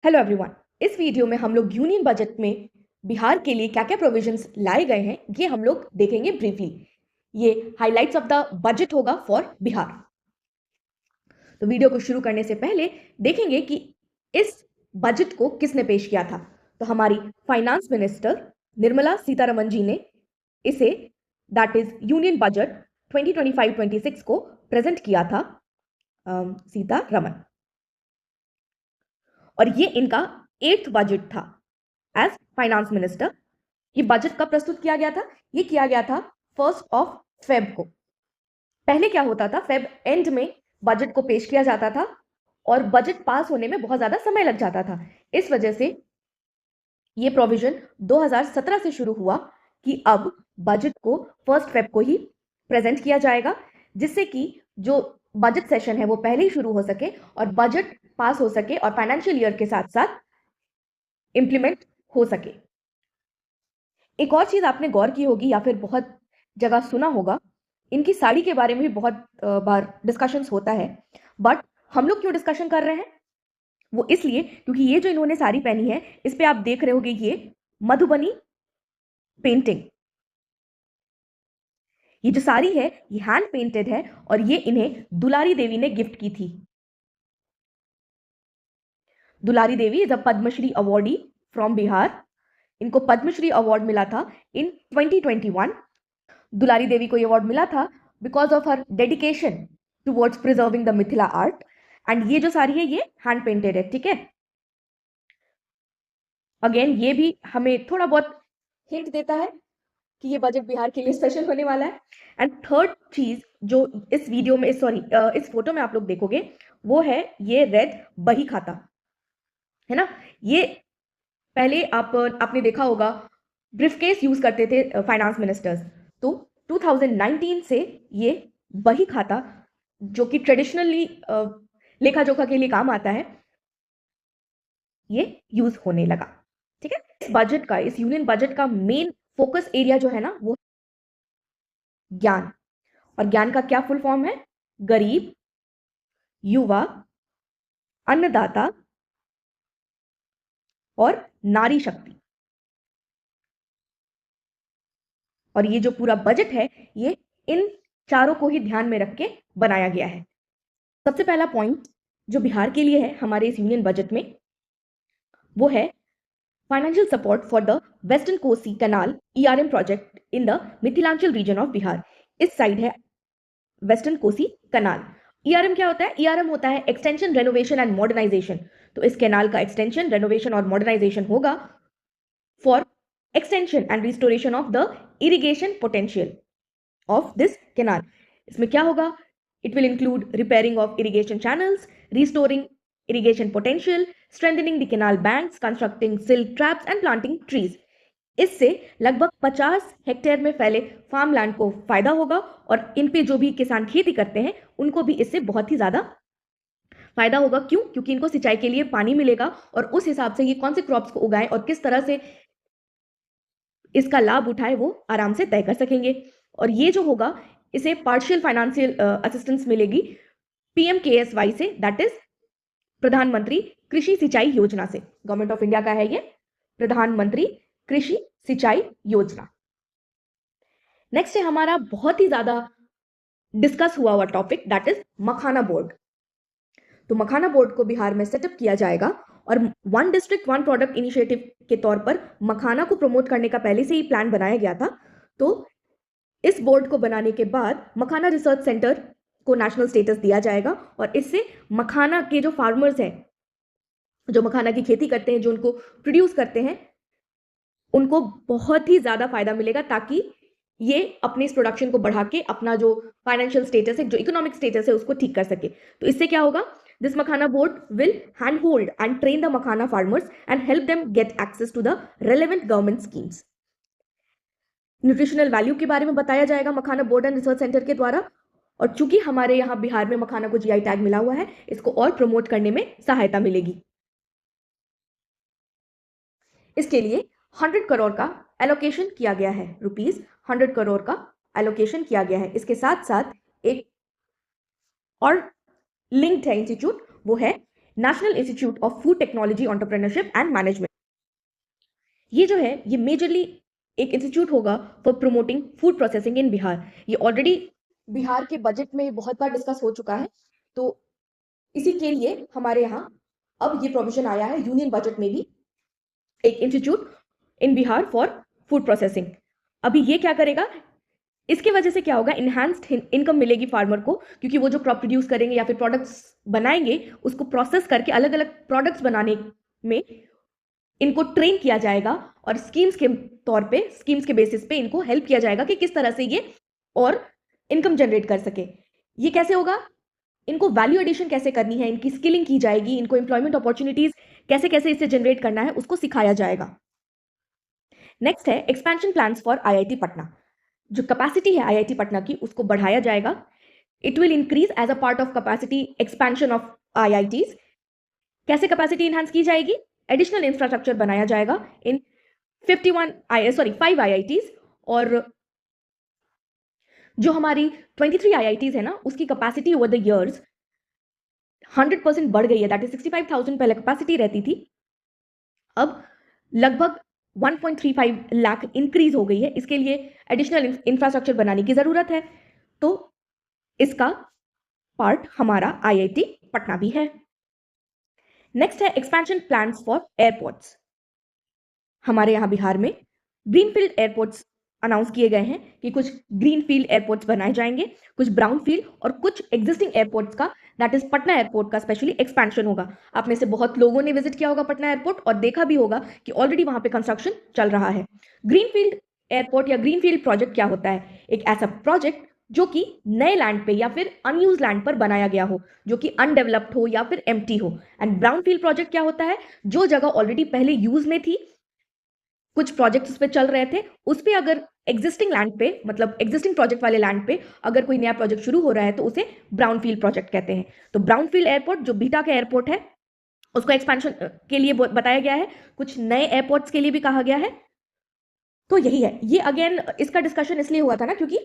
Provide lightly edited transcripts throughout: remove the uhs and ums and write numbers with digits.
Hello everyone. इस video में हम लोग यूनियन बजट में बिहार के लिए क्या क्या प्रोविजंस लाए गए हैं ये हम लोग देखेंगे ब्रीफली। ये हाइलाइट्स ऑफ द बजट होगा फॉर बिहार। तो वीडियो को शुरू करने से पहले देखेंगे कि इस बजट को किसने पेश किया था। तो हमारी फाइनेंस मिनिस्टर निर्मला सीतारमण जी ने इसे दैट इज यूनियन बजट 2025-26 को प्रेजेंट किया था। सीतारमण, और ये इनका 8th बजट था एज फाइनेंस मिनिस्टर। ये बजट कब प्रस्तुत किया गया था? ये किया गया था 1 फेब को। पहले क्या होता था, फेब एंड में बजट को पेश किया जाता था और बजट पास होने में बहुत ज्यादा समय लग जाता था। इस वजह से ये प्रोविजन 2017 से शुरू हुआ कि अब बजट को 1 फेब को ही प्रेजेंट किया जाएगा, जिससे कि जो बजट सेशन है वो पहले ही शुरू हो सके और बजट पास हो सके और फाइनेंशियल ईयर के साथ साथ इंप्लीमेंट हो सके। एक और चीज आपने गौर की होगी या फिर बहुत जगह सुना होगा, इनकी साड़ी के बारे में भी बहुत बार डिस्कशंस होता है। बट हम लोग क्यों डिस्कशन कर रहे हैं? वो इसलिए क्योंकि ये जो इन्होंने साड़ी पहनी है इस पे आप देख रहे होगे ये मधुबनी पेंटिंग। ये जो साड़ी है ये हैंड पेंटेड है और ये इन्हें दुलारी देवी ने गिफ्ट की थी। Dulari Devi is a Padma Shri awardee from Bihar. इनको पद्मश्री अवार्ड मिला था इन 2021। दुलारी देवी को ये अवार्ड मिला था because of her dedication towards preserving the Mithila art. And ये जो साड़ी है ये हैंड पेंटेड है, ठीक है। अगेन ये भी हमें थोड़ा बहुत हिंट देता है कि ये बजट बिहार के लिए स्पेशल होने वाला है। एंड थर्ड चीज जो इस वीडियो में इस फोटो में आप लोग देखोगे वो है ये रेड बही खाता, है ना। ये पहले आपने देखा होगा ब्रीफकेस यूज करते थे फाइनेंस मिनिस्टर्स। तो 2019 से ये बही खाता जो कि ट्रेडिशनली लेखा जोखा के लिए काम आता है ये यूज होने लगा, ठीक है। इस बजट का, इस यूनियन बजट का मेन फोकस एरिया जो है ना वो ज्ञान। और ज्ञान का क्या फुल फॉर्म है? गरीब, युवा, अन्नदाता और नारी शक्ति। और ये जो पूरा बजट है ये इन चारों को ही ध्यान में रख के बनाया गया है। सबसे पहला पॉइंट जो बिहार के लिए है हमारे इस यूनियन बजट में वो है financial support for the western Kosi canal ERM project in the Mithilanchal region of Bihar. इस साइड है वेस्टर्न कोसी कैनाल। ईआरएम क्या होता है? ईआरएम होता है एक्सटेंशन, रेनोवेशन एंड मॉडर्नाइजेशन। तो इस कैनाल का एक्सटेंशन, रेनोवेशन और मॉडर्नाइजेशन होगा for extension and restoration of the irrigation potential of this canal. इसमें क्या होगा? It will include repairing of irrigation channels, restoring irrigation potential, strengthening the canal banks, constructing silt traps and planting trees. इससे लगभग 50 hectare में फैले farm land को फायदा होगा और इन पे जो भी किसान खेती करते हैं उनको भी इससे बहुत ही ज्यादा फायदा होगा। क्यों? क्योंकि इनको सिंचाई के लिए पानी मिलेगा और उस हिसाब से ये कौन से क्रॉप्स को उगाएं और किस तरह से इसका लाभ उठाए वो आराम से तय कर सकेंगे। और ये जो होगा इसे पार्शियल फाइनेंशियल असिस्टेंस मिलेगी पीएमकेएसवाई से, दैट इज प्रधानमंत्री कृषि सिंचाई योजना से। गवर्नमेंट ऑफ इंडिया का है ये प्रधानमंत्री कृषि सिंचाई योजना। नेक्स्ट है हमारा बहुत ही ज्यादा डिस्कस हुआ topic, that is makhana board. तो मखाना बोर्ड को बिहार में सेटअप किया जाएगा और one district one product initiative के तौर पर मखाना को प्रमोट करने का पहले से ही प्लान बनाया गया था। तो इस बोर्ड को बनाने के बाद मखाना रिसर्च सेंटर को नेशनल स्टेटस दिया जाएगा और इससे मखाना के जो फार्मर्स हैं, जो मखाना की खेती करते हैं, जो उनको प्रोड्यूस करते हैं, उनको बहुत ही ज्यादा फायदा मिलेगा ताकि ये अपने इस प्रोडक्शन को बढ़ा के अपना जो फाइनेंशियल स्टेटस है, जो इकोनॉमिक स्टेटस है उसको ठीक कर सके। तो इससे क्या होगा? This makhana board will hand hold and train the makhana farmers and help them get access to the relevant government schemes. Nutritional value के बारे में बताया जाएगा makhana board and research centre के द्वारा। और चूंकि हमारे यहाँ बिहार में मखाना को जीआई टैग मिला हुआ है, इसको और प्रमोट करने में सहायता मिलेगी। इसके लिए 100 करोड़ का एलोकेशन किया गया है, रुपीज 100 करोड़ का एलोकेशन किया गया है। इसके साथ साथ एक और लिंक्ड है इंस्टीट्यूट, वो है national institute of food technology entrepreneurship and management. ये जो है ये मेजरली एक इंस्टीट्यूट होगा फॉर प्रमोटिंग फूड प्रोसेसिंग इन बिहार। ये ऑलरेडी बिहार के बजट में बहुत बार डिस्कस हो चुका है, तो इसी के लिए हमारे यहाँ अब ये प्रोविजन आया है यूनियन बजट में भी एक institute in Bihar for food processing. अभी ये क्या करेगा, इसके वजह से क्या होगा, इनहैंस्ड इनकम मिलेगी फार्मर को, क्योंकि वो जो क्रॉप प्रोड्यूस करेंगे या फिर प्रोडक्ट्स बनाएंगे उसको प्रोसेस करके अलग अलग प्रोडक्ट्स बनाने में इनको ट्रेन किया जाएगा और स्कीम्स के तौर पे, स्कीम्स के बेसिस पे इनको हेल्प किया जाएगा कि किस तरह से ये और इनकम जनरेट कर सके। ये कैसे होगा, इनको वैल्यू एडिशन कैसे करनी है, इनकी स्किलिंग की जाएगी, इनको एम्प्लॉयमेंट अपॉर्चुनिटीज कैसे कैसे इससे जनरेट करना है उसको सिखाया जाएगा। नेक्स्ट है expansion plans for IIT Patna. जो कैपेसिटी है आईआईटी पटना की उसको बढ़ाया जाएगा। It will increase as a part of capacity expansion of IITs. कैसे कैपेसिटी इंहांस की जाएगी, एडिशनल इंफ्रास्ट्रक्चर बनाया जाएगा इन 5 आईआईटीज, और जो हमारी 23 आईआईटीज है ना उसकी कैपेसिटी ओवर द इयर्स 100% बढ़ गई है। दैट इज 65,000 पहले कैपेसिटी रहती थी, अब लगभग 1.35 लाख इंक्रीज हो गई है। इसके लिए एडिशनल इंफ्रास्ट्रक्चर बनाने की जरूरत है, तो इसका पार्ट हमारा आईआईटी पटना भी है। नेक्स्ट है एक्सपेंशन प्लान्स फॉर एयरपोर्ट्स। हमारे यहाँ बिहार में ग्रीनफील्ड एयरपोर्ट्स अनाउंस किए गए हैं कि कुछ ग्रीनफील्ड एयरपोर्ट्स बनाए जाएंगे, कुछ ब्राउनफील्ड और कुछ एग्जिस्टिंग एयरपोर्ट्स का, दैट इज पटना एयरपोर्ट का स्पेशली एक्सपेंशन होगा। आप में से बहुत लोगों ने विजिट किया होगा पटना एयरपोर्ट और देखा भी होगा कि ऑलरेडी वहां पे कंस्ट्रक्शन चल रहा है। ग्रीनफील्ड एयरपोर्ट या ग्रीनफील्ड प्रोजेक्ट क्या होता है, एक ऐसा प्रोजेक्ट जो कि नए लैंड पे या फिर अनयूज लैंड पर बनाया गया हो, जो कि अनडेवलप्ड हो या फिर एम्प्टी हो। एंड ब्राउनफील्ड प्रोजेक्ट क्या होता है, जो जगह ऑलरेडी पहले यूज में थी, कुछ प्रोजेक्ट्स उस पे चल रहे थे, उस पे अगर एग्जिस्टिंग लैंड पे, मतलब एग्जिस्टिंग प्रोजेक्ट वाले लैंड पे अगर कोई नया प्रोजेक्ट शुरू हो रहा है तो उसे ब्राउनफील्ड प्रोजेक्ट कहते हैं। तो ब्राउनफील्ड एयरपोर्ट जो बीटा का एयरपोर्ट है उसको एक्सपेंशन के लिए बताया गया है, कुछ नए एयरपोर्ट्स के लिए भी कहा गया है। तो यही है, ये अगेन इसका डिस्कशन इसलिए हुआ था ना क्योंकि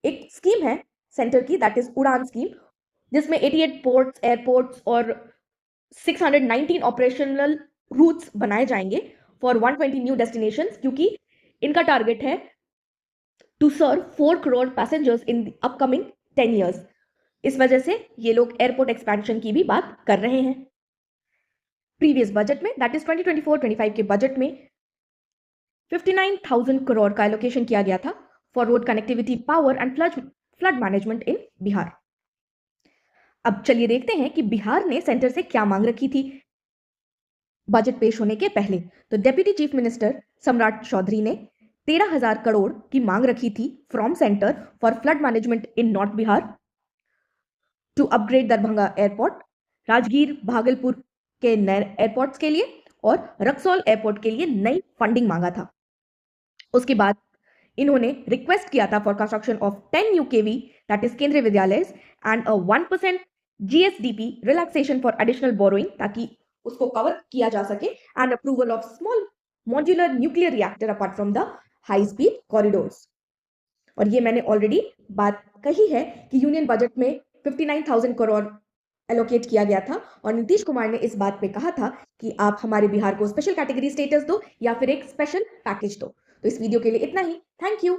एक स्कीम है सेंटर की, दैट इज उड़ान स्कीम, जिसमें 88 पोर्ट्स, एयरपोर्ट्स और 619 ऑपरेशनल रूट्स बनाए जाएंगे फॉर 120 न्यू डेस्टिनेशंस, क्योंकि इनका टारगेट है to serve 4 crore passengers in the upcoming 10 years। इस वजह से ये लोग एयरपोर्ट एक्सपेंशन की भी बात कर रहे हैं। प्रीवियस बजट में, दैट इज 2024-25 के बजट में 59,000 करोड़ का एलोकेशन किया गया था for road connectivity, power and flood management in Bihar. अब चलिए देखते हैं कि बिहार ने सेंटर से क्या मांग रखी थी बजट पेश होने के पहले। तो डेप्यूटी चीफ मिनिस्टर सम्राट चौधरी ने 13,000 करोड़ की मांग रखी थी from centre for flood management in north Bihar, to upgrade Darbhanga airport, Rajgir Bhagalpur के नए एयरपोर्ट्स के लिए और रक्सौल एयरपोर्ट के लिए नई फंडिंग मांगा था। उसके बाद इन्होंने रिक्वेस्ट किया था for construction of 10 new KV, that is Kendriya Vidyalaya, and 1% GSDP relaxation for additional borrowing, ताकि उसको कवर किया जा सके, and approval of small modular nuclear reactor apart from the high speed corridors. और ये मैंने ऑलरेडी बात कही है कि यूनियन बजट में 59,000 करोड़ एलोकेट किया गया था और नीतीश कुमार ने इस बात पे कहा था कि आप हमारे बिहार को स्पेशल कैटेगरी स्टेटस दो या फिर एक स्पेशल पैकेज दो। तो इस वीडियो के लिए इतना ही। Thank you.